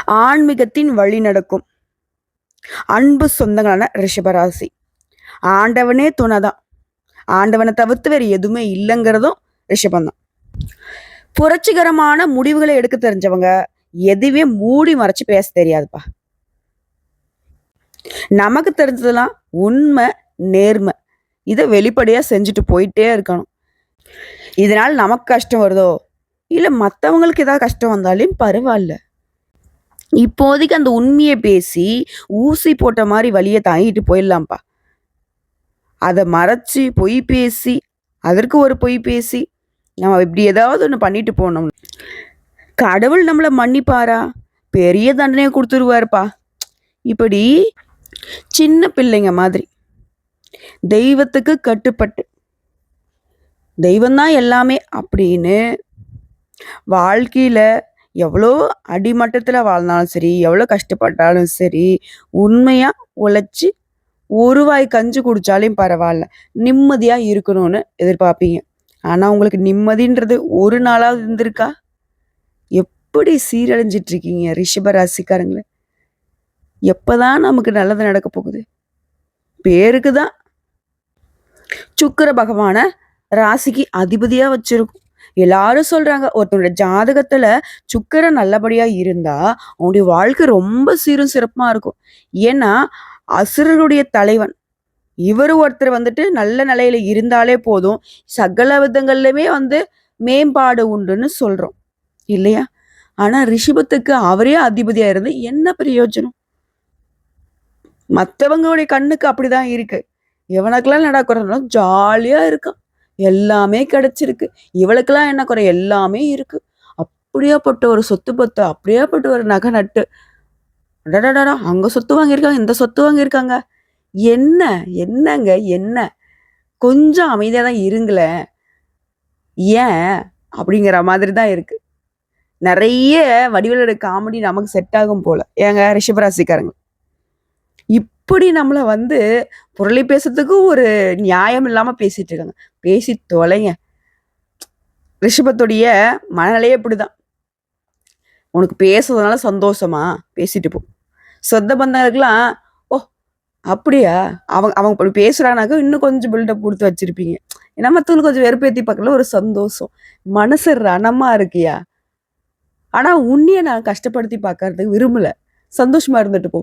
ஆன்மீகத்தின் வழி நடக்கும் அன்பு சொந்தங்களான ரிஷபராசி. ஆண்டவனே துணைதான். ஆண்டவனை தவிர்த்து வேறு எதுவுமே இல்லைங்கிறதும் ரிஷபந்தான். புரட்சிகரமான முடிவுகளை எடுக்க தெரிஞ்சவங்க. எதுவுமே மூடி மறைச்சு பேச தெரியாதுப்பா. நமக்கு தெரிஞ்சதெல்லாம் உண்மை, நேர்மை. இதை வெளிப்படையா செஞ்சுட்டு போயிட்டே இருக்கணும். இதனால் நமக்கு கஷ்டம் வருதோ இல்லை மற்றவங்களுக்கு ஏதாவது கஷ்டம் வந்தாலும் பரவாயில்ல. இப்போதைக்கு அந்த உண்மையை பேசி ஊசி போட்ட மாதிரி வழியை தாங்கிட்டு போயிடலாம்ப்பா. அதை மறைச்சு பொய் பேசி அதற்கு ஒரு பொய் பேசி நம்ம இப்படி ஏதாவது ஒன்று பண்ணிட்டு போனோம், கடவுள் நம்மளை மன்னிப்பாரா? பெரிய தண்டனையை கொடுத்துருவாருப்பா. இப்படி சின்ன பிள்ளைங்க மாதிரி தெய்வத்துக்கு கட்டுப்பட்டு தெய்வம்தான் எல்லாமே அப்படின்னு வாழ்க்கையில் எவ்வளோ அடிமட்டத்தில் வாழ்ந்தாலும் சரி, எவ்வளோ கஷ்டப்பட்டாலும் சரி, உண்மையாக உழைச்சி ஒரு வாய் கஞ்சி குடித்தாலும் பரவாயில்ல, நிம்மதியாக இருக்கணும்னு எதிர்பார்ப்பீங்க. ஆனால் உங்களுக்கு நிம்மதின்றது ஒரு நாளாவது இருந்திருக்கா? எப்படி சீரழிஞ்சிட்ருக்கீங்க ரிஷபராசிக்காரங்கள. எப்போதான் நமக்கு நல்லது நடக்க போகுது? பேருக்கு தான் சுக்கிர பகவானை ராசிக்கு அதிபதியாக வச்சிருக்கும். எல்லாரும் சொல்றாங்க, ஒருத்தனுடைய ஜாதகத்துல சுக்கிரன் நல்லபடியா இருந்தா அவனுடைய வாழ்க்கை ரொம்ப சீரும் சிறப்புமா இருக்கும். ஏன்னா அசுரருடைய தலைவன் இவர் ஒருத்தர் வந்துட்டு நல்ல நிலையில இருந்தாலே போதும், சகல விதங்கள்லயுமே மேம்பாடு உண்டுன்னு சொல்றோம் இல்லையா? ஆனா ரிஷபத்துக்கு அவரே அதிபதியா இருந்து என்ன பிரயோஜனம்? மற்றவங்களுடைய கண்ணுக்கு அப்படிதான் இருக்கு. எவனுக்கெல்லாம் நடக்கிறதுனா ஜாலியா இருக்கான், எல்லாமே கிடைச்சிருக்கு. இவளுக்கெல்லாம் என்ன குறை? எல்லாமே இருக்கு. அப்படியாப்பட்ட ஒரு சொத்து பத்து, அப்படியாப்பட்ட ஒரு நகை நட்டு, அடடடா அங்க சொத்து வாங்கியிருக்காங்க, இந்த சொத்து வாங்கியிருக்காங்க. என்னங்க என்ன? கொஞ்சம் அமைதியா தான் இருங்களேன். ஏன் அப்படிங்கிற மாதிரி தான் இருக்கு. நிறைய வடிவேலோட காமெடி நமக்கு செட் ஆகும் போல. ஏங்க ரிஷபராசிக்காரங்க இப்படி நம்மளை புரளி பேசுறதுக்கு ஒரு நியாயம் இல்லாம பேசிட்டு இருக்காங்க. பேசி தொலைங்க. ரிஷபத்துடைய மனநிலையே இப்படிதான். உனக்கு பேசுறதுனால சந்தோஷமா பேசிட்டு போ. சொந்த பந்தங்களுக்குலாம் ஓ அப்படியா அவங்க இப்படி பேசுறானாக்க இன்னும் கொஞ்சம் பில்டப் கொடுத்து வச்சிருப்பீங்க. ஏன்னா மற்றவங்களுக்கு கொஞ்சம் வெறுப்பேற்றி பார்க்கல ஒரு சந்தோஷம். மனசு ரணமா இருக்கியா? ஆனா உன்னைய நான் கஷ்டப்படுத்தி பார்க்கறதுக்கு விரும்பல, சந்தோஷமா இருந்துட்டு போ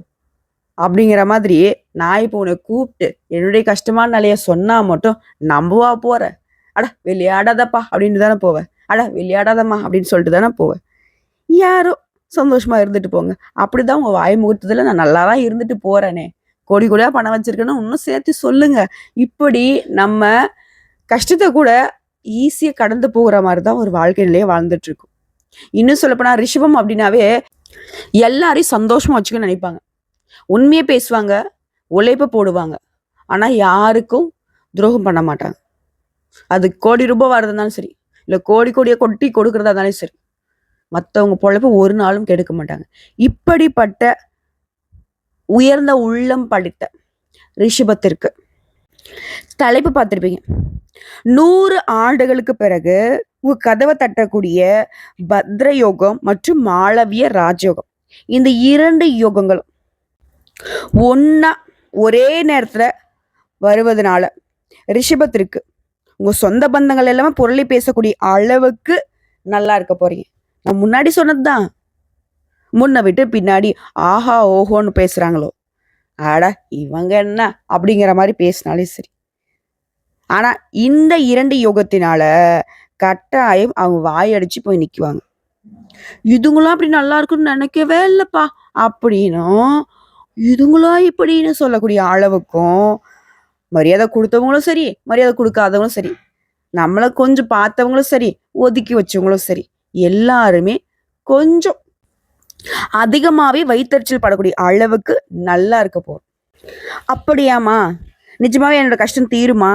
அப்படிங்கிற மாதிரி. நான் இப்போ உன்னை கூப்பிட்டு என்னுடைய கஷ்டமான நிலைய சொன்னா மட்டும் நம்புவா போற? அட விளையாடாதப்பா அப்படின்னு தானே போவேன். அட விளையாடாதம்மா அப்படின்னு சொல்லிட்டு தானே போவேன். யாரோ சந்தோஷமா இருந்துட்டு போங்க. அப்படிதான் உங்க வாய் முகூர்த்தத்துல நான் நல்லாதான் இருந்துட்டு போறேனே, கோடி கோடியா பணம் வச்சிருக்கேன்னு இன்னும் சேர்த்து சொல்லுங்க. இப்படி நம்ம கஷ்டத்தை கூட ஈஸியா கடந்து போகிற மாதிரிதான் ஒரு வாழ்க்கை நிலையை வாழ்ந்துட்டு இருக்கும். இன்னும் சொல்லப்போனா ரிஷபம் அப்படின்னாவே எல்லாரையும் சந்தோஷமா வச்சுக்கணும்னு நினைப்பாங்க. உண்மையை பேசுவாங்க, உழைப்ப போடுவாங்க. ஆனா யாருக்கும் துரோகம் பண்ண மாட்டாங்க. அது கோடி ரூபாய் வரதுனாலும் சரி, இல்லை கோடி கோடியை கொட்டி கொடுக்கறதா இருந்தாலும் சரி, மற்றவங்க பொழைப்ப ஒரு நாளும் கெடுக்க மாட்டாங்க. இப்படிப்பட்ட உயர்ந்த உள்ளம் படித்த ரிஷபத்திற்கு தலைப்பு பார்த்துருப்பீங்க. 100 ஆண்டுகளுக்கு பிறகு உங்க கதவை தட்டக்கூடிய பத்ர யோகம் மற்றும் மாளவிய ராஜயோகம், இந்த 2 யோகங்களும் ஒன்னா ஒரே நேரத்துல வருவதனால ரிஷபத்திற்கு உங்க சொந்த பந்தங்கள் எல்லாமே புரளி பேசக்கூடிய அளவுக்கு நல்லா இருக்க போறீங்க. நான் முன்னாடி சொன்னதுதான். முன்ன விட்டு பின்னாடி ஆஹா ஓஹோன்னு பேசுறாங்களோ, ஆட இவங்க என்ன அப்படிங்கிற மாதிரி பேசினாலே சரி. ஆனா இந்த 2 யோகத்தினால கட்டாயம் அவங்க வாயடிச்சு போய் நிக்குவாங்க. இதுங்களும் அப்படி நல்லா இருக்குன்னு நினைக்கவே இல்லப்பா அப்படின்னும், இதுங்களா இப்படின்னு சொல்லக்கூடிய அளவுக்கும் மரியாதை கொடுத்தவங்களும் சரி, மரியாதை கொடுக்காதவங்களும் சரி, நம்மளை கொஞ்சம் பார்த்தவங்களும் சரி, ஒதுக்கி வச்சவங்களும் சரி, எல்லாருமே கொஞ்சம் அதிகமாவே வயிற்றுச்சல் படக்கூடிய அளவுக்கு நல்லா இருக்க போறோம். அப்படியாமா? நிஜமாவே என்னோட கஷ்டம் தீருமா?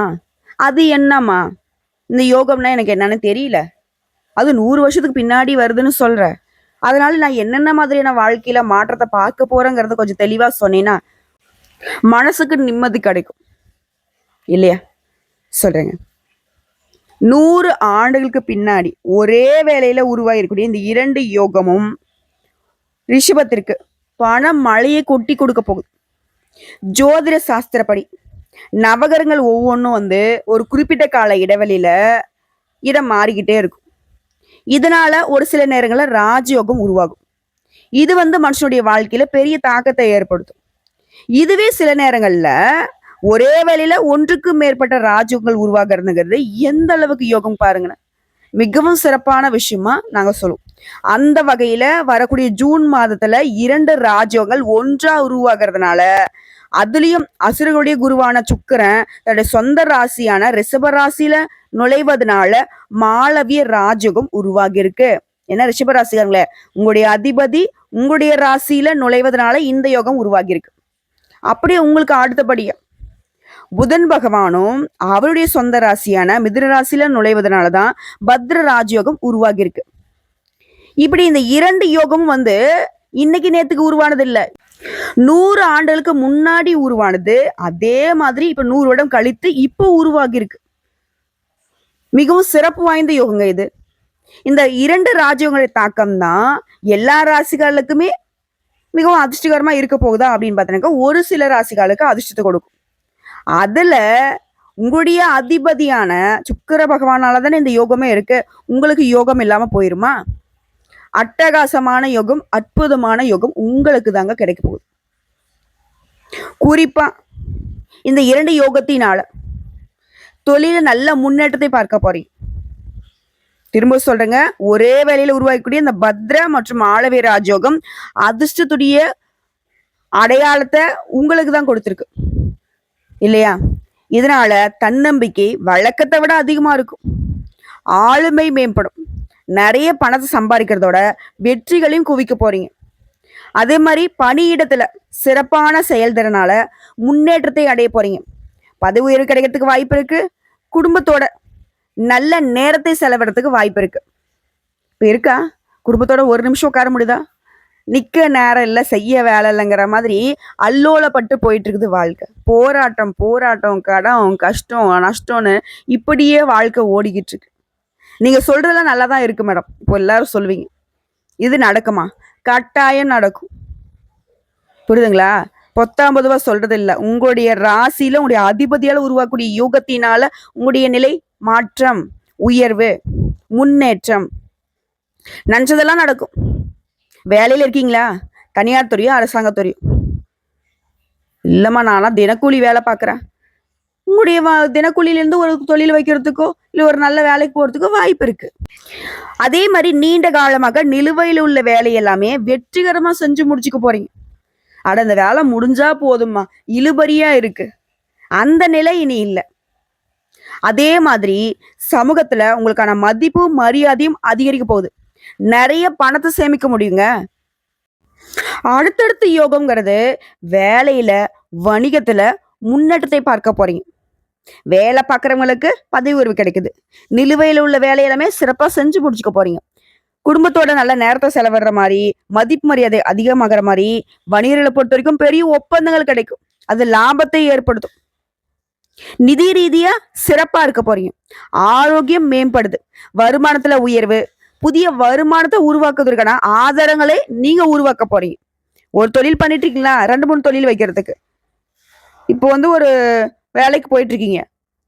அது என்னம்மா இந்த யோகம்னா எனக்கு என்னன்னு தெரியல, அது 100 வருஷத்துக்கு பின்னாடி வருதுன்னு சொல்ற, அதனால நான் என்னென்ன மாதிரியான வாழ்க்கையில மாற்றத்தை பார்க்க போறேங்கிறத கொஞ்சம் தெளிவா சொன்னீங்கன்னா மனசுக்கு நிம்மதி கிடைக்கும் இல்லையா? சொல்றேங்க. 100 ஆண்டுகளுக்கு பின்னாடி ஒரே வேளையில உருவாகிருக்கூடிய இந்த 2 யோகமும் ரிஷபத்திற்கு பணம் மழையை கொட்டி கொடுக்க போகுது. ஜோதிட சாஸ்திரப்படி நவகரங்கள் ஒவ்வொன்றும் ஒரு குறிப்பிட்ட கால இடைவெளியில இடம் மாறிக்கிட்டே இருக்கும். இதனால ஒரு சில நேரங்களில் ராஜயோகம் உருவாகும். இது மனுஷனுடைய வாழ்க்கையில பெரிய தாக்கத்தை ஏற்படுத்தும். இதுவே சில நேரங்கள்ல ஒரே வேளையில ஒன்றுக்கு மேற்பட்ட ராஜயோகங்கள் உருவாகிறதுங்கிறது எந்த அளவுக்கு யோகம் பாருங்க, மிகவும் சிறப்பான விஷயமா நாங்க சொல்லுவோம். அந்த வகையில வரக்கூடிய ஜூன் மாதத்துல 2 ராஜயோகங்கள் ஒன்றா உருவாகிறதுனால, அதுலயும் அசுரர்களுடைய குருவான சுக்கிரன் தன்னுடைய சொந்த ராசியான ரிஷப ராசியில நுழைவதனால மாளவிய ராஜயோகம் உருவாகி இருக்கு. ஏன்னா ரிஷப ராசிக்காரங்களே, உங்களுடைய அதிபதி உங்களுடைய ராசியில நுழைவதனால இந்த யோகம் உருவாகி இருக்கு. அப்படியே உங்களுக்கு அடுத்தபடியா புதன் பகவானும் அவருடைய சொந்த ராசியான மிதுன ராசியில நுழைவதனாலதான் பத்ர ராஜயோகம் உருவாகி இருக்கு. இப்படி இந்த 2 யோகமும் இன்னைக்கு நேத்துக்கு உருவானது இல்ல, 100 ஆண்டுகளுக்கு முன்னாடி உருவானது. அதே மாதிரி இப்ப 100 வருடம் கழித்து இப்போ உருவாகி இருக்கு. மிகவும் சிறப்பு வாய்ந்த யோகங்க இது. இந்த 2 ராஜயோகங்களுடைய தாக்கம் தான் எல்லா ராசிகளுக்குமே மிகவும் அதிர்ஷ்டகரமா இருக்க போகுதா அப்படின்னு பார்த்தீங்கன்னா, ஒரு சில ராசிகளுக்கு அதிர்ஷ்டத்தை கொடுக்கும். அதுல உங்களுடைய அதிபதியான சுக்கிர பகவானால தானே இந்த யோகமே இருக்கு. உங்களுக்கு யோகம் இல்லாம போயிருமா? அட்டகாசமான யோகம், அற்புதமான யோகம் உங்களுக்கு தாங்க கிடைக்க போகுது. குறிப்பா இந்த 2 யோகத்தினால தொழில நல்ல முன்னேற்றத்தை பார்க்க போறீங்க. திரும்ப சொல்றேங்க, ஒரே வேலையில உருவாக்கக்கூடிய இந்த பத்ர மற்றும் ஆளவே ராஜயோகம் அதிர்ஷ்டத்துடைய அடையாளத்தை உங்களுக்கு தான் கொடுத்துருக்கு இல்லையா? இதனால தன்னம்பிக்கை வழக்கத்தை விட அதிகமா இருக்கும். ஆளுமை மேம்படும். நிறைய பணத்தை சம்பாதிக்கிறதோட வெற்றிகளையும் குவிக்க போறீங்க. அதே மாதிரி பணியிடத்துல சிறப்பான செயல்திறனால முன்னேற்றத்தை அடைய போறீங்க. பதவி உயர்வு கிடைக்கிறதுக்கு வாய்ப்பு இருக்கு. குடும்பத்தோட நல்ல நேரத்தை செலவிடறதுக்கு வாய்ப்பு இருக்கு. இப்ப இருக்கா குடும்பத்தோட ஒரு நிமிஷம் உட்கார முடியுதா? நிக்க நேரம் இல்லை, செய்ய வேலை இல்லைங்கிற மாதிரி அல்லோலப்பட்டு போயிட்டு இருக்குது வாழ்க்கை. போராட்டம் போராட்டம், கடன், கஷ்டம், நஷ்டம்னு இப்படியே வாழ்க்கை ஓடிக்கிட்டு இருக்கு. நீங்க சொல்றதெல்லாம் நல்லா தான் இருக்கு மேடம், இப்போ எல்லாரும் சொல்லுவீங்க. இது நடக்குமா? கட்டாயம் நடக்கும். புரியுதுங்களா? பொத்தாம் பொதுவா சொல்றது இல்லை. உங்களுடைய ராசியில உங்களுடைய அதிபதியால உருவாக்கக்கூடிய யோகத்தினால உங்களுடைய நிலை மாற்றம், உயர்வு, முன்னேற்றம், நினைச்சதெல்லாம் நடக்கும். வேலையில இருக்கீங்களா? தனியார் துறையோ அரசாங்கத்துறையோ? இல்லைம்மா நான்லாம் தினக்கூலி வேலை பார்க்குறேன். உங்களுடைய தினக்கூலியிலேருந்து ஒரு தொழில் வைக்கிறதுக்கோ இல்லை ஒரு நல்ல வேலைக்கு போகிறதுக்கோ வாய்ப்பு இருக்கு. அதே மாதிரி நீண்ட காலமாக நிலுவையில் உள்ள வேலை எல்லாமே வெற்றிகரமாக செஞ்சு முடிச்சுக்க போறீங்க. அட அந்த வேலை முடிஞ்சா போதும்மா, இழுபறியா இருக்கு, அந்த நிலை இனி இல்லை. அதே மாதிரி சமூகத்துல உங்களுக்கான மதிப்பு மரியாதையும் அதிகரிக்க போகுது. நிறைய பணத்தை சேமிக்க முடியுங்க. அடுத்தடுத்த யோகம்ங்கிறது வேலையில வணிகத்துல முன்னேற்றத்தை பார்க்க போறீங்க. வேலை பார்க்குறவங்களுக்கு பதவி உயர்வு கிடைக்குது. நிலுவையில் உள்ள வேலையெல்லாமே சிறப்பா செஞ்சு முடிச்சுக்க போறீங்க. குடும்பத்தோட நல்ல நேரத்தை செலவிடுற மாதிரி, மதிப்பு மரியாதை அதிகமாகிற மாதிரி, வணிகர்களை பொறுத்த வரைக்கும் பெரிய ஒப்பந்தங்கள் கிடைக்கும். அது லாபத்தை ஏற்படுத்தும். நிதி ரீதியா சிறப்பா இருக்க போறீங்க. ஆரோக்கியம் மேம்படுது. வருமானத்துல உயர்வு, புதிய வருமானத்தை உருவாக்குவதற்கான ஆதாரங்களை நீங்க உருவாக்க போறீங்க. ஒரு தொழில் பண்ணிட்டு இருக்கீங்களா? 2-3 தொழில் வைக்கிறதுக்கு. இப்போ ஒரு வேலைக்கு போயிட்டு இருக்கீங்க,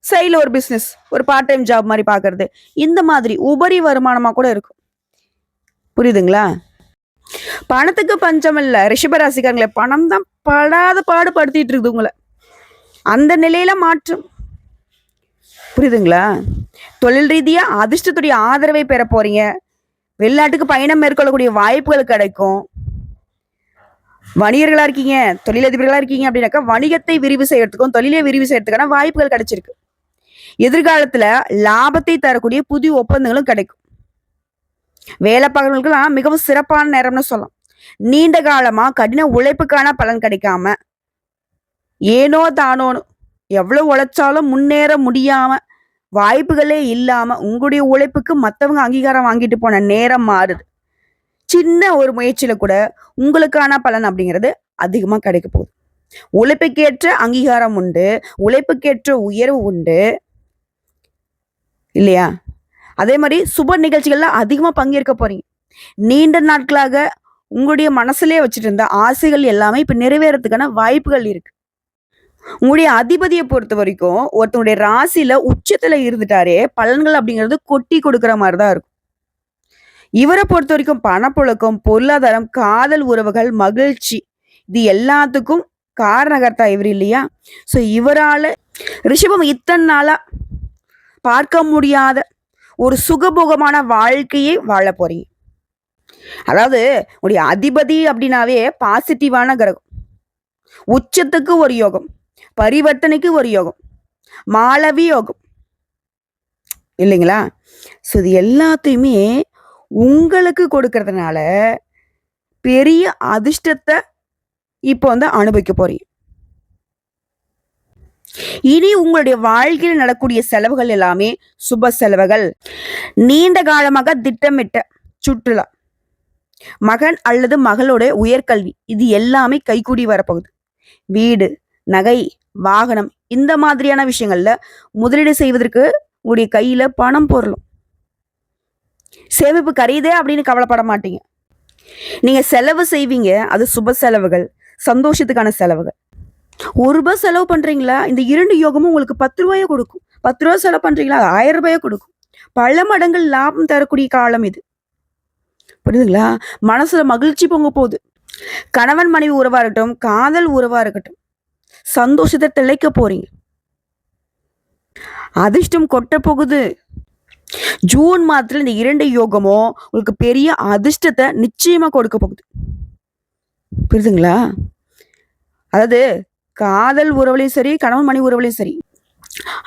சைடில் ஒரு பிஸ்னஸ், ஒரு பார்ட் டைம் ஜாப் மாதிரி பார்க்கறது, இந்த மாதிரி உபரி வருமானமாக கூட இருக்கும். புரியுதுங்களா? பணத்துக்கு பஞ்சம் இல்லை. ரிஷபராசிக்காரங்களே, பணம் தான் படாத பாடுபடுத்திட்டு இருக்குது உங்களை. அந்த நிலையில மாற்றம். புரியுதுங்களா? தொழில் ரீதியா அதிர்ஷ்டத்துடைய ஆதரவை பெற போறீங்க. வெளிநாட்டுக்கு பயணம் மேற்கொள்ளக்கூடிய வாய்ப்புகள் கிடைக்கும். வணிகர்களா இருக்கீங்க, தொழிலதிபர்களா இருக்கீங்க அப்படின்னாக்கா வணிகத்தை விரிவு செய்யறதுக்கும் தொழிலை விரிவு செய்யறதுக்கான வாய்ப்புகள் கிடைச்சிருக்கு. எதிர்காலத்துல லாபத்தை தரக்கூடிய புதிய ஒப்பந்தங்களும் கிடைக்கும். வேலை பார்க்கறவங்களுக்குலாம் மிகவும் சிறப்பான நேரம்னு சொல்லலாம். நீண்ட காலமா கடின உழைப்புக்கான பலன் கிடைக்காம ஏனோ தானோன்னு எவ்வளவு உழைச்சாலும் முன்னேற முடியாம, வாய்ப்புகளே இல்லாம உங்களுடைய உழைப்புக்கு மற்றவங்க அங்கீகாரம் வாங்கிட்டு போன நேரம் மாறுது. சின்ன ஒரு முயற்சியில கூட உங்களுக்கான பலன் அப்படிங்கிறது அதிகமா கிடைக்க போகுது. உழைப்புக்கேற்ற அங்கீகாரம் உண்டு, உழைப்புக்கேற்ற உயர்வு உண்டு இல்லையா? அதே மாதிரி சுப நிகழ்ச்சிகள்ல அதிகமா பங்கேற்க போறீங்க. நீண்ட நாட்களாக உங்களுடைய மனசுலயே வச்சுட்டு இருந்த ஆசைகள் எல்லாமே இப்ப நிறைவேறதுக்கான வாய்ப்புகள் இருக்கு. உங்களுடைய அதிபதியை பொறுத்த வரைக்கும் ஒருத்தனுடைய ராசியில உச்சத்துல இருந்துட்டாரே பலன்கள் அப்படிங்கிறது கொட்டி கொடுக்குற மாதிரி தான் இருக்கும். இவரை பொறுத்த வரைக்கும் பணப்புழக்கம், பொருளாதாரம், காதல் உறவுகள், மகிழ்ச்சி இது எல்லாத்துக்கும் காரணகர்த்தா இவர் இல்லையா? ஸோ இவரால ரிஷபம் இத்தனை நாளா பார்க்க முடியாத ஒரு சுகபோகமான வாழ்க்கையை வாழ போறீங்க. அதாவது உடைய அதிபதி அப்படின்னாவே பாசிட்டிவான கிரகம். உச்சத்துக்கு ஒரு யோகம், பரிவர்த்தனைக்கு ஒரு யோகம், மாளவி யோகம் இல்லைங்களா? ஸோ இது எல்லாத்தையுமே உங்களுக்கு கொடுக்கறதுனால பெரிய அதிர்ஷ்டத்தை இப்போ அனுபவிக்க போறீங்க. இனி உங்களுடைய வாழ்க்கையில் நடக்கூடிய செலவுகள் எல்லாமே சுப செலவுகள், நீண்ட காலமாக திட்டமிட்ட சுற்றுலா, மகன் அல்லது மகளோட உயர்கல்வி இது எல்லாமே கைகூடி வரப்போகுது. வீடு, நகை, வாகனம் இந்த மாதிரியான விஷயங்கள்ல முதலீடு செய்வதற்கு உங்களுடைய கையில பணம் பொருளும். சேமிப்பு கரையுதே அப்படின்னு கவலைப்பட மாட்டீங்க. நீங்க செலவு செய்வீங்க, அது சுப செலவுகள், சந்தோஷத்துக்கான செலவுகள். ₹1 செலவு பண்றீங்களா, இந்த 2 யோகமும் உங்களுக்கு ₹10 கொடுக்கும். ₹10 செலவு பண்றீங்களா, ₹1000 கொடுக்கும். பல மடங்கு லாபம் தரக்கூடிய காலம் இது. புரியுதுங்களா? மனசுல மகிழ்ச்சி பொங்க போகுது. கணவன் மனைவி உறவா இருக்கட்டும், காதல் உறவா இருக்கட்டும், சந்தோஷத்தை திளைக்க போறீங்க. அதிர்ஷ்டம் கொட்ட போகுது. ஜூன் மாதத்துல இந்த 2 யோகமும் உங்களுக்கு பெரிய அதிர்ஷ்டத்தை நிச்சயமா கொடுக்க போகுது. புரியுதுங்களா? அதாவது காதல் உறவுலையும் சரி, கணவன் மனைவி உறவுலையும் சரி,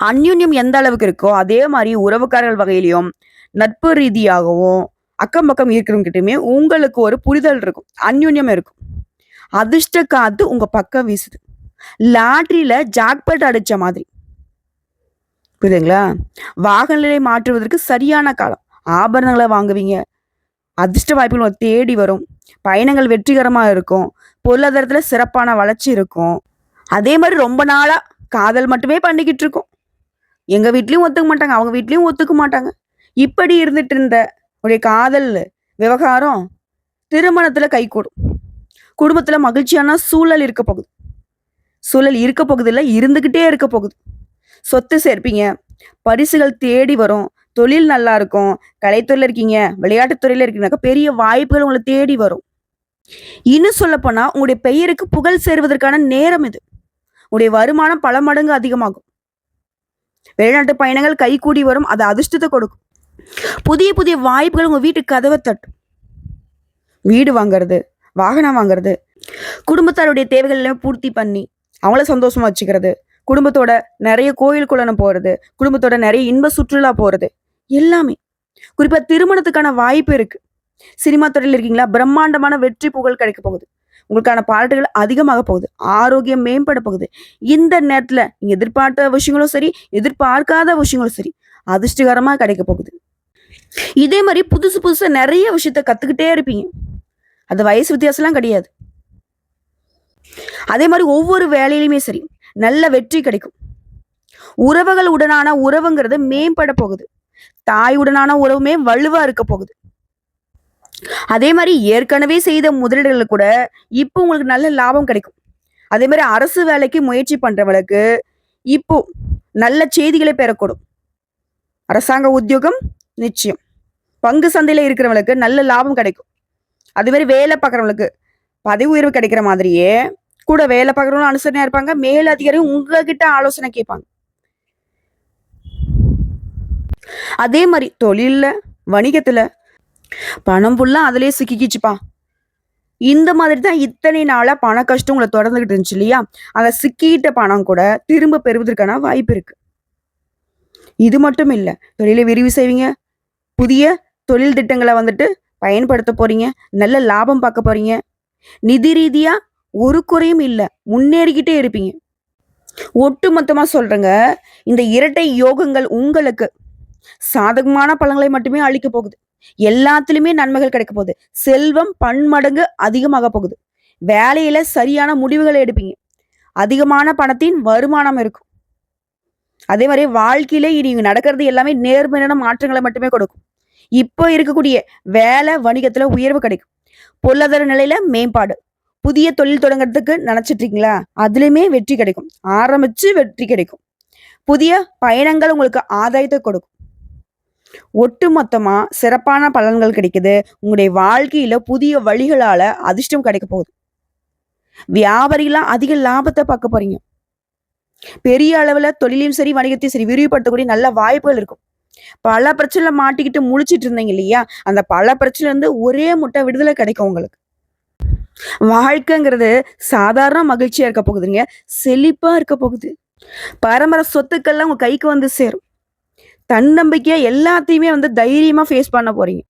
அந்யுன்யம் எந்த அளவுக்கு இருக்கோ அதே மாதிரி உறவுக்காரர்கள் வகையிலையும் நட்பு ரீதியாகவும் அக்கம் பக்கம் இருக்கிறவங்கிட்டயுமே உங்களுக்கு ஒரு புரிதல் இருக்கும், அந்யுன்யம் இருக்கும். அதிர்ஷ்ட காத்து உங்க பக்கம் வீசுது. லாட்ரியில ஜாக்பட் அடிச்ச மாதிரி. புரியுதுங்களா? வாகன நிலை மாற்றுவதற்கு சரியான காலம். ஆபரணங்களை வாங்குவீங்க. அதிர்ஷ்ட வாய்ப்புகள் தேடி வரும். பயணங்கள் வெற்றிகரமாக இருக்கும். பொருளாதாரத்துல சிறப்பான வளர்ச்சி இருக்கும். அதே மாதிரி ரொம்ப நாளா காதல் மட்டுமே பண்ணிக்கிட்டு இருக்கோம். எங்க வீட்லயும் ஒத்துக்க மாட்டாங்க, அவங்க வீட்லயும் ஒத்துக்க மாட்டாங்க. இப்படி இருந்துட்டு இருந்த உடைய காதல் விவகாரம் திருமணத்துல கைகூடும். குடும்பத்துல மகிழ்ச்சியான சூழல் இருக்க போகுது. சூழல் இருக்க போகுது இல்லை, இருந்துகிட்டே இருக்க போகுது. சொத்து சேர்ப்பீங்க, பரிசுகள் தேடி வரும், தொழில் நல்லா இருக்கும். கலைத்துறையில இருக்கீங்க, விளையாட்டுத்துறையில இருக்கீங்கன்னாக்கா பெரிய வாய்ப்புகள் உங்களை தேடி வரும். இன்னும் சொல்ல போனா உங்களுடைய பெயருக்கு புகழ் சேருவதற்கான நேரம் இது. உங்களுடைய வருமானம் பல மடங்கு அதிகமாகும். வெளிநாட்டு பயணங்கள் கைகூடி வரும், அது அதிர்ஷ்டத்தை கொடுக்கும். புதிய புதிய வாய்ப்புகள் உங்க வீட்டுக்கு கதவை தட்டும். வீடு வாங்குறது, வாகனம் வாங்குறது, குடும்பத்தாருடைய தேவைகள் எல்லாம் பூர்த்தி பண்ணி அவங்கள சந்தோஷமா வச்சுக்கிறது, குடும்பத்தோட நிறைய கோயில் குளம் போறது, குடும்பத்தோட நிறைய இன்ப சுற்றுலா போறது எல்லாமே. குறிப்பா திருமணத்துக்கான வாய்ப்பு இருக்கு. சினிமா துறையில் இருக்கீங்களா, பிரம்மாண்டமான வெற்றி புகழ் கிடைக்க போகுது. உங்களுக்கான பாராட்டுகள் அதிகமாக போகுது. ஆரோக்கியம் மேம்பட போகுது. இந்த நேரத்துல நீங்க எதிர்பார்த்த விஷயங்களும் சரி, எதிர்பார்க்காத விஷயங்களும் சரி அதிர்ஷ்டகரமா கிடைக்க போகுது. இதே மாதிரி புதுசு புதுசா நிறைய விஷயத்த கத்துக்கிட்டே இருப்பீங்க. அது வயசு வித்தியாசம்லாம் கிடையாது. அதே மாதிரி ஒவ்வொரு வேலையிலுமே சரி நல்ல வெற்றி கிடைக்கும். உறவுகள் உடனான உறவுங்கிறது மேம்பட போகுது. தாயுடனான உறவுமே வலுவா இருக்க போகுது. அதே மாதிரி ஏற்கனவே செய்த முதலீடுகள் கூட இப்போ உங்களுக்கு நல்ல லாபம் கிடைக்கும். அதே மாதிரி அரசு வேலைக்கு முயற்சி பண்றவங்களுக்கு இப்போ நல்ல செய்திகளை பெறக்கூடும். அரசாங்க உத்தியோகம் நிச்சயம். பங்கு சந்தையில இருக்கிறவங்களுக்கு நல்ல லாபம் கிடைக்கும். அதே மாதிரி வேலை பார்க்குறவங்களுக்கு பதவி உயர்வு கிடைக்கிற மாதிரியே கூட வேலை பார்க்குறவங்களும் அனுசரணையா இருப்பாங்க. மேல் அதிகாரியும் உங்ககிட்ட ஆலோசனை கேட்பாங்க. அதே மாதிரி தொழில்ல, வணிகத்துல பணம் ஃபுல்லா அதுலயே சிக்கிக்கிச்சுப்பா. இந்த மாதிரி தான் இத்தனை நாளா பண கஷ்டம் உங்களை தொடர்ந்துகிட்டு இருந்துச்சு இல்லையா? அந்த சிக்கிட்ட பணம் கூட திரும்ப பெறுவதற்கான வாய்ப்பு இருக்கு. இது மட்டும் இல்ல, தொழிலை விரிவு செய்வீங்க. புதிய தொழில் திட்டங்களை பயன்படுத்த போறீங்க. நல்ல லாபம் பார்க்க போறீங்க. நிதி ரீதியா ஒரு குறையும் இல்ல, முன்னேறிக்கிட்டே இருப்பீங்க. ஒட்டு மொத்தமா சொல்றேங்க, இந்த இரட்டை யோகங்கள் உங்களுக்கு சாதகமான பலன்களை மட்டுமே அளிக்க போகுது. எல்லாத்துலயுமே நன்மைகள் கிடைக்க போகுது. செல்வம் பன்மடங்கு அதிகமாக போகுது. வேலையில சரியான முடிவுகளை எடுப்பீங்க. அதிகமான பணத்தின் வருமானம் இருக்கும். அதே மாதிரி வாழ்க்கையில நீங்க நடக்கிறது எல்லாமே நேர்மையான மாற்றங்களை மட்டுமே கொடுக்கும். இப்போ இருக்கக்கூடிய வேலை வணிகத்துல உயர்வு கிடைக்கும். பொருளாதார நிலையில மேம்பாடு. புதிய தொழில் தொடங்குறதுக்கு நினைச்சிட்டு இருக்கீங்களா? அதுலயுமே வெற்றி கிடைக்கும். ஆரம்பிச்சு வெற்றி கிடைக்கும். புதிய பயணங்கள் உங்களுக்கு ஆதாயத்தை கொடுக்கும். ஒட்டுமொத்தமா சிறப்பான பலன்கள் கிடைக்குது. உங்களுடைய வாழ்க்கையில புதிய வழிகளால அதிர்ஷ்டம் கிடைக்க போகுது. வியாபாரிகளாம் அதிக லாபத்தை பார்க்க போறீங்க. பெரிய அளவுல தொழிலையும் சரி, வணிகத்தையும் சரி விரிவுபடுத்தக்கூடிய நல்ல வாய்ப்புகள் இருக்கும். பல பிரச்சனைல மாட்டிக்கிட்டு முழிச்சிட்டு இருந்தீங்க இல்லையா? அந்த பல பிரச்சனைல இருந்து ஒரே முட்டை விடுதலை கிடைக்கும் உங்களுக்கு. வாழ்க்கைங்கிறது சாதாரண மகிழ்ச்சியா இருக்க போகுதுங்க. செழிப்பா இருக்க போகுது. பரம்பரை சொத்துக்கள்லாம் உங்க கைக்கு வந்து சேரும். தன்னம்பிக்கையா எல்லாத்தையுமே தைரியமா ஃபேஸ் பண்ண போறீங்க.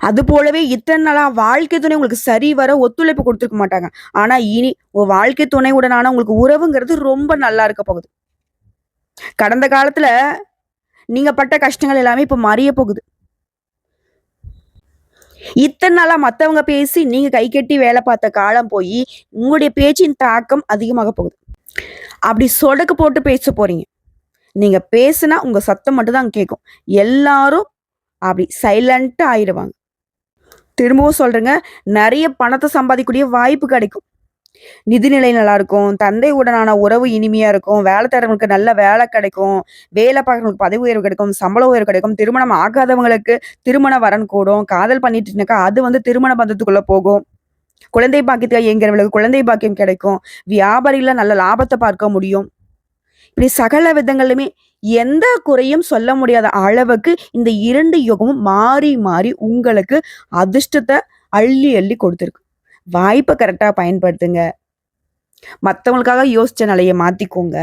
அது போலவே இத்தனை நாளா வாழ்க்கை துணை உங்களுக்கு சரி வர ஒத்துழைப்பு கொடுத்துருக்க மாட்டாங்க. ஆனா இனி உங்க வாழ்க்கை துணையுடனான உங்களுக்கு உறவுங்கிறது ரொம்ப நல்லா இருக்க போகுது. கடந்த காலத்துல நீங்க பட்ட கஷ்டங்கள் எல்லாமே இப்ப மறைய போகுது. இத்தனை நாளா மத்தவங்க பேசி நீங்க கை கட்டி வேலை பார்த்த காலம் போய் உங்களுடைய பேச்சின் தாக்கம் அதிகமாக போகுது. அப்படி சொடக்கு போட்டு பேச போறீங்க. நீங்க பேசுனா உங்க சத்தம் மட்டும் தான் கேட்கும். எல்லாரும் அப்படி சைலண்டா ஆயிடுவாங்க. திரும்பவும் சொல்றேங்க, நிறைய பணத்தை சம்பாதிக்கக்கூடிய வாய்ப்பு கிடைக்கும். நிதிநிலை நல்லா இருக்கும். தந்தை உடனான உறவு இனிமையா இருக்கும். வேலை தரவங்களுக்கு நல்ல வேலை கிடைக்கும். வேலை பார்க்கறவங்களுக்கு பதவி உயர்வு கிடைக்கும். சம்பள உயர்வு கிடைக்கும். திருமணம் ஆகாதவங்களுக்கு திருமண வரன் கூடும். காதல் பண்ணிட்டு இருந்தாக்கா அது திருமண பந்தத்துக்குள்ள போகும். குழந்தை பாக்கியத்துக்காக இயங்குறவங்களுக்கு குழந்தை பாக்கியம் கிடைக்கும். வியாபாரிகள நல்ல லாபத்தை பார்க்க முடியும். இப்படி சகல விதங்களிலுமே எந்த குறையும் சொல்ல முடியாத அளவுக்கு இந்த 2 யுகமும் மாறி மாறி உங்களுக்கு அதிர்ஷ்டத்தை அள்ளி அள்ளி கொடுத்துருக்கு. வாய்ப்பை கரெக்டா பயன்படுத்துங்க. மத்தவங்களுக்காக யோசிச்ச நிலைய மாத்திக்கோங்க.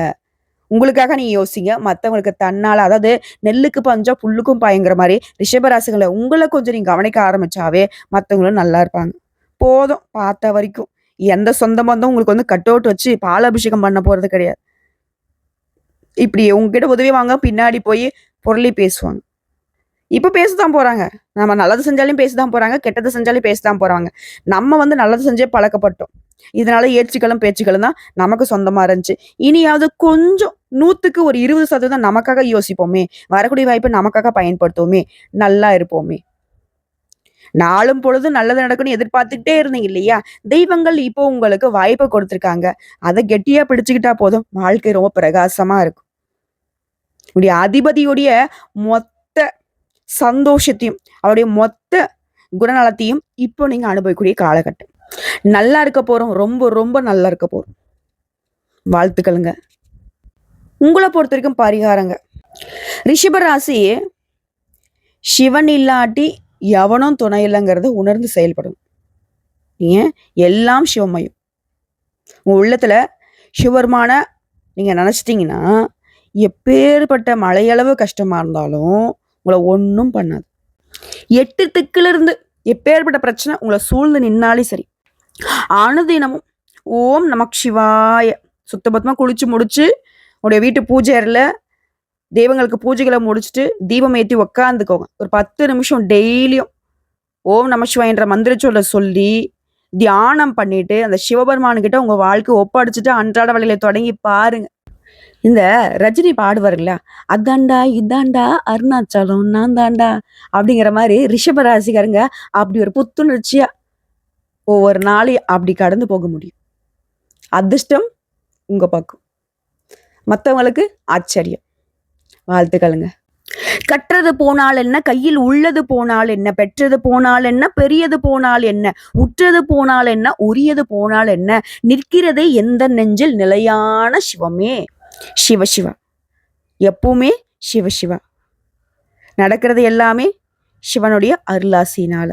உங்களுக்காக நீங்க யோசிங்க. மத்தவங்களுக்கு தன்னால, அதாவது நெல்லுக்கு பஞ்சா புல்லுக்கும் பாய்ங்கிற மாதிரி ரிஷபராசிகளை உங்களை கொஞ்சம் நீங்க கவனிக்க ஆரம்பிச்சாவே மத்தவங்களும் நல்லா இருப்பாங்க. போதும் பார்த்த வரைக்கும். எந்த சொந்த பந்தம் உங்களுக்கு கட் வச்சு பாலாபிஷேகம் பண்ண போறது கிடையாது. இப்படி உங்ககிட்ட உதவி வாங்க பின்னாடி போய் பொருளை பேசுவாங்க. இப்ப பேசதான் போறாங்க. நம்ம நல்லது செஞ்சாலும் பேசதான் போறாங்க. கெட்டது செஞ்சாலும் பேசதான் போறாங்க. நம்ம நல்லது செஞ்சே பழக்கப்பட்டோம். இதனால ஏச்சுக்களும் பேச்சுக்களும் தான் நமக்கு சொந்தமா இருந்துச்சு. இனியாவது கொஞ்சம் 100க்கு ஒரு 20% நமக்காக யோசிப்போமே. வரக்கூடிய வாய்ப்பை நமக்காக பயன்படுத்துவோமே. நல்லா இருப்போமே. நாளும் பொழுதும் நல்லது நடக்கும்னு எதிர்பார்த்துக்கிட்டே இருந்தீங்க இல்லையா? தெய்வங்கள் இப்போ உங்களுக்கு வாய்ப்பை கொடுத்துருக்காங்க. அதை கெட்டியா பிடிச்சுக்கிட்டா போதும். வாழ்க்கை ரொம்ப பிரகாசமா இருக்கும். உடைய அதிபதியுடைய மொத்த சந்தோஷத்தையும் அவருடைய மொத்த குணநலத்தையும் இப்போ நீங்க அனுபவிக்கக்கூடிய காலகட்டம். நல்லா இருக்க போறோம். ரொம்ப ரொம்ப நல்லா இருக்க போறோம். வாழ்த்துக்களுங்க. உங்களை பொறுத்த வரைக்கும் பரிகாரங்க. ரிஷபராசி சிவன் இல்லாட்டி எவனும் துணை இல்லைங்கிறத உணர்ந்து செயல்படும். ஏன் எல்லாம் சிவமயம். உங்க உள்ளத்துல சிவபெருமான நீங்க நினைச்சிட்டீங்கன்னா எப்பேற்பட்ட மழையளவு கஷ்டமா இருந்தாலும் உங்களை ஒன்றும் பண்ணாது. 8 திக்குல இருந்து எப்பேற்பட்ட பிரச்சனை உங்களை சூழ்ந்து நின்னாலும் சரி, அனுதினமும் ஓம் நமக் சிவாய சுத்தபத்தமா குளிச்சு முடிச்சு உங்களுடைய வீட்டு பூஜை அறையில தெய்வங்களுக்கு பூஜைகளை முடிச்சுட்டு தீபம் ஏற்றி உக்காந்துக்கோங்க. ஒரு 10 நிமிஷம் டெய்லியும் ஓம் நம சிவாயன்ற மந்திர சொல்ல சொல்லி தியானம் பண்ணிட்டு அந்த சிவபெருமானுக்கிட்ட உங்க வாழ்க்கை ஒப்படைச்சிட்டு அன்றாட வேலையில தொடங்கி பாருங்க. இந்த ரஜினி பாடுவாருங்களா, அதாண்டா இதாண்டா அருணாச்சலம் நான் தாண்டா அப்படிங்கிற மாதிரி ரிஷபராசிக்காரங்க அப்படி ஒரு புத்துணர்ச்சியா ஒவ்வொரு நாளையும் அப்படி கடந்து போக முடியும். அதிர்ஷ்டம் உங்க பக்கம். மற்றவங்களுக்கு ஆச்சரியம். வாழ்த்துக்களுங்க. கற்றது போனால் என்ன, கையில் உள்ளது போனால் என்ன, பெற்றது போனால் என்ன, பெரியது போனால் என்ன, உற்றது போனால் என்ன, உரியது போனால் என்ன, நிற்கிறதே எந்த நெஞ்சில் நிலையான சிவமே. சிவசிவா. எப்பவுமே சிவசிவா. நடக்கிறது எல்லாமே சிவனுடைய அருளாசினால.